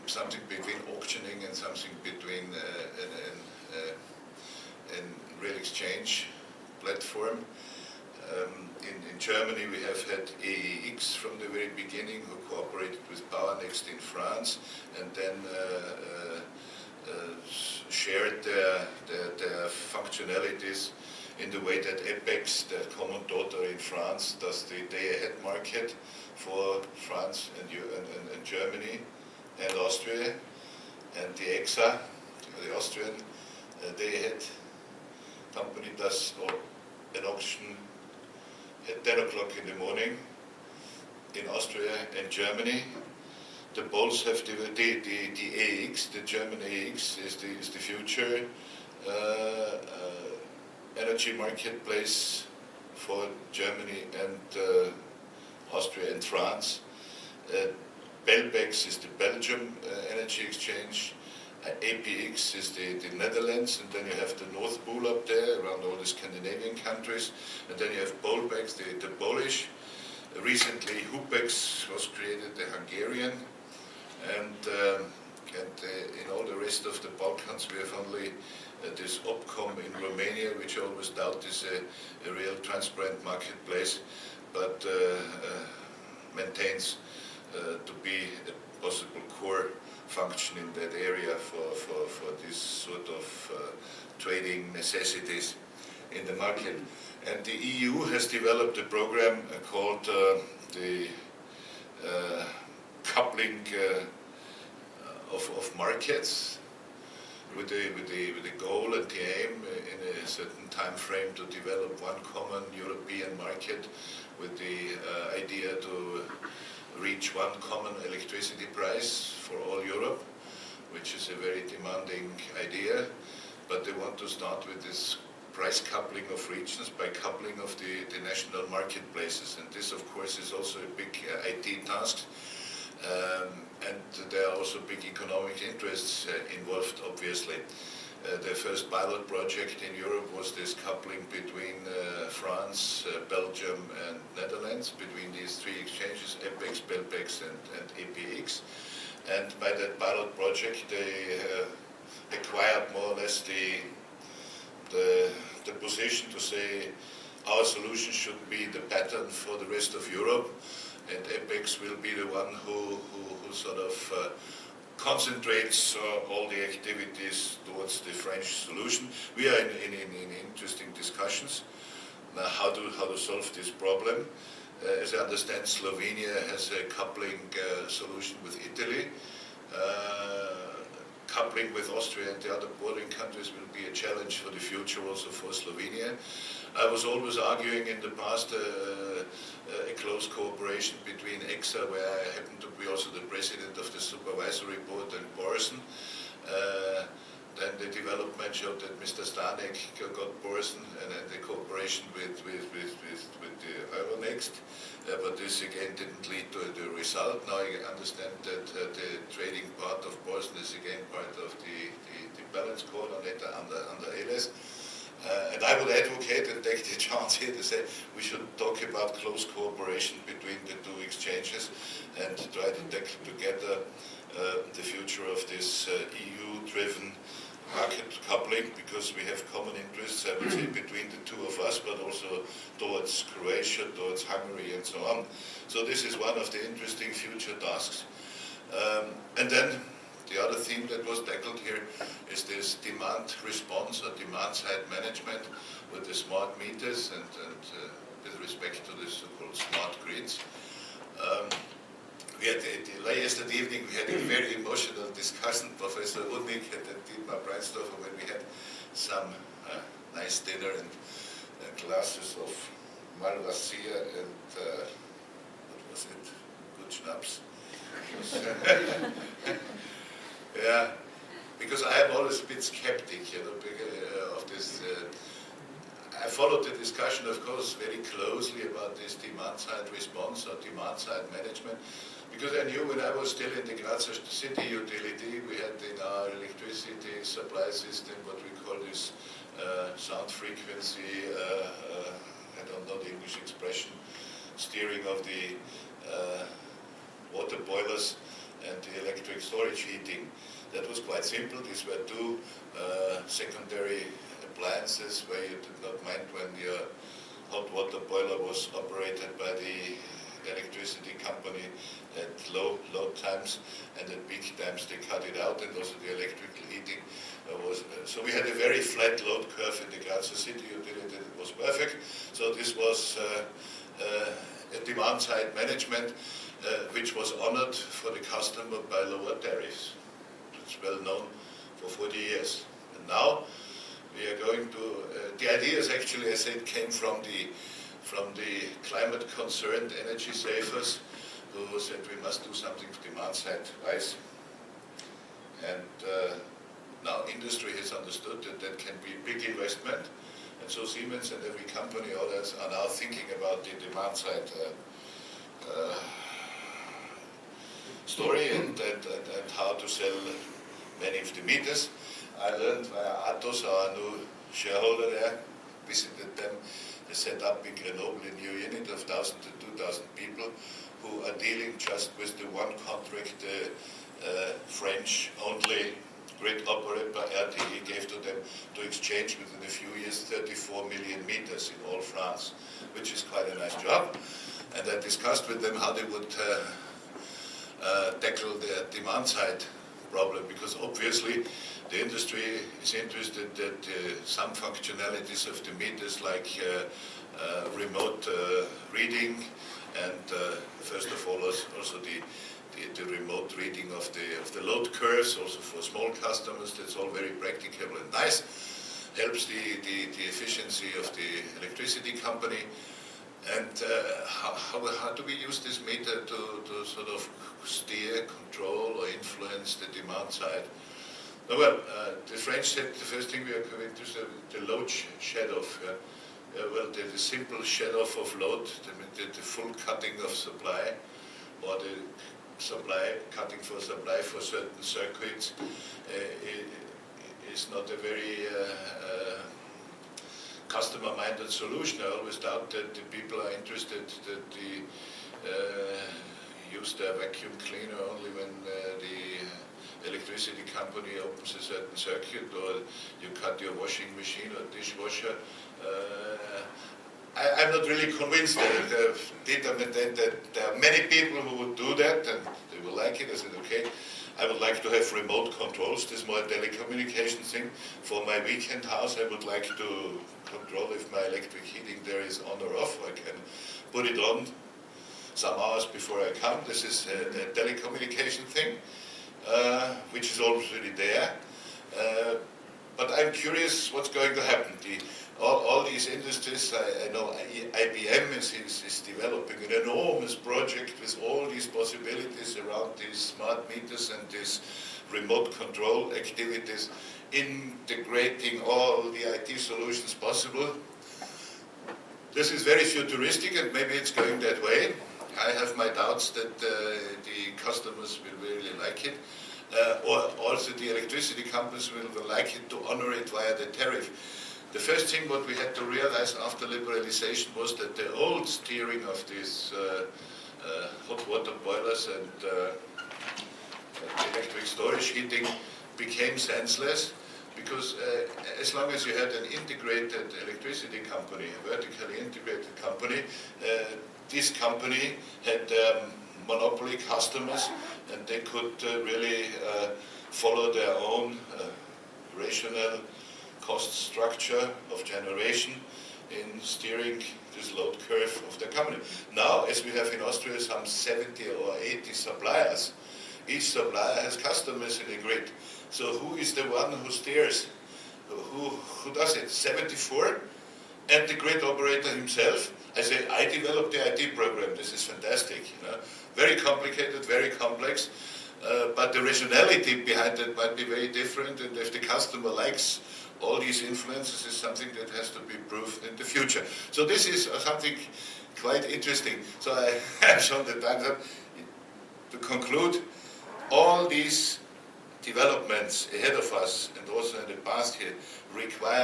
something between auctioning and something between an real exchange platform. In Germany we have had AEX from the very beginning, who cooperated with PowerNext in France, and then shared their functionalities in the way that EPEX, the common daughter in France, does the day-ahead market for France and Germany and Austria, and the EXA, the Austrian day-ahead company, does an auction at 10 o'clock in the morning in Austria and Germany. The Poles have the AX, the German AX is the future energy marketplace for Germany and Austria and France. Belbex is the Belgium energy exchange. APX is the Netherlands, and then you have the North Pool up there around all the Scandinavian countries, and then you have Polbex, the Polish. Recently Hupex was created, the Hungarian, and in all the rest of the Balkans we have only this Opcom in Romania, which I always doubt is a real transparent marketplace, but maintains to be a possible core function in that area for this sort of trading necessities in the market. And the EU has developed a program called the coupling of markets, with the goal and the aim in a certain time frame to develop one common European market, with the idea to reach one common electricity price for all Europe, which is a very demanding idea. But they want to start with this price coupling of regions by coupling of the national marketplaces. And this, of course, is also a big IT task. And there are also big economic interests involved, obviously. The first pilot project in Europe was this coupling between France, Belgium and Netherlands, between these three exchanges, EPEX, Belbex and APX. And by that pilot project they acquired more or less the position to say our solution should be the pattern for the rest of Europe, and EPEX will be the one who sort of concentrates all the activities towards the French solution. We are in interesting discussions now how to solve this problem. As I understand, Slovenia has a coupling solution with Italy. Coupling with Austria and the other bordering countries will be a challenge for the future also for Slovenia. I was always arguing in the past a close cooperation between EXA, where I happen to be also the president of the supervisory board, and Borsen. Then the development showed that Mr. Stanek got Borsen, and the cooperation with the Euronext. But this again didn't lead to the result. Now I understand that the trading part of Borsen is again part of the balance coordinator under ALES. And I would advocate and take the chance here to say we should talk about close cooperation between the two exchanges and try to tackle together the future of this EU-driven market coupling, because we have common interests, I would say, between the two of us, but also towards Croatia, towards Hungary and so on. So this is one of the interesting future tasks. And then the other theme that was tackled here is this demand response or demand side management with the smart meters and with respect to the so-called smart grids. We had yesterday evening we had a very emotional discussion, Professor Rudnick and Dietmar Breitsdorfer, when we had some nice dinner and glasses of Malvasia and what was it? Good schnapps. Yeah, because I am always a bit skeptic, of this. I followed the discussion, of course, very closely about this demand-side response or demand-side management, because I knew when I was still in the Graz city utility, we had in our electricity supply system what we call this sound frequency, I don't know the English expression, steering of the water boilers. and the electric storage heating. That was quite simple. These were two secondary appliances where you did not mind when your hot water boiler was operated by the electricity company at low load times, and at peak times they cut it out, and also the electrical heating was. So we had a very flat load curve in the Grazer city utility. It was perfect. So this was a demand-side management which was honored for the customer by lower tariffs. It's well known for 40 years. And now we are going to. The ideas actually, I said, came from the climate-concerned energy savers who said we must do something demand-side wise. And now industry has understood that that can be a big investment. And so Siemens and every company, others, are now thinking about the demand-side story and how to sell many of the meters. I learned via Atos, our new shareholder there, visited them. They set up in Grenoble a new unit of 1,000 to 2,000 people who are dealing just with the one contract French-only grid operator RTE gave to them to exchange within a few years 34 million meters in all France, which is quite a nice job. And I discussed with them how they would tackle their demand-side problem, because obviously the industry is interested that some functionalities of the meters, like remote reading, and first of all also the remote reading of the load curves, also for small customers. That's all very practicable and nice. Helps the efficiency of the electricity company. And how do we use this meter to sort of steer, control, or influence the demand side? Well, the French said the first thing we are going to do the load shed-off. Well, the simple shed-off of load, the full cutting of supply, or the supply cutting for supply for certain circuits, is not a very customer-minded solution. I always doubt that the people are interested that they use their vacuum cleaner only when the electricity company opens a certain circuit, or you cut your washing machine or dishwasher. I'm not really convinced that there are many people who would do that and they will like it. I said, okay, I would like to have remote controls. This is more a telecommunication thing. For my weekend house, I would like to control if my electric heating there is on or off. I can put it on some hours before I come. This is a telecommunication thing, which is already there. But I'm curious what's going to happen. All these industries, I know IBM is developing an enormous project with all these possibilities around these smart meters and these remote control activities, integrating all the IT solutions possible. This is very futuristic, and maybe it's going that way. I have my doubts that the customers will really like it. Or also the electricity companies will like it to honor it via the tariff. The first thing what we had to realize after liberalization was that the old steering of these hot water boilers and electric storage heating became senseless, because as long as you had an integrated electricity company, a vertically integrated company, this company had monopoly customers, and they could really follow their own rational cost structure of generation in steering this load curve of the company. Now, as we have in Austria some 70 or 80 suppliers, each supplier has customers in the grid. So who is the one who steers? Who does it? 74? And the grid operator himself? I say, I developed the IT program. This is fantastic. You know? Very complicated, very complex. But the rationality behind it might be very different, and if the customer likes all these influences, is something that has to be proved in the future. So this is something quite interesting. So I have shown the time that to conclude, all these developments ahead of us and also in the past here require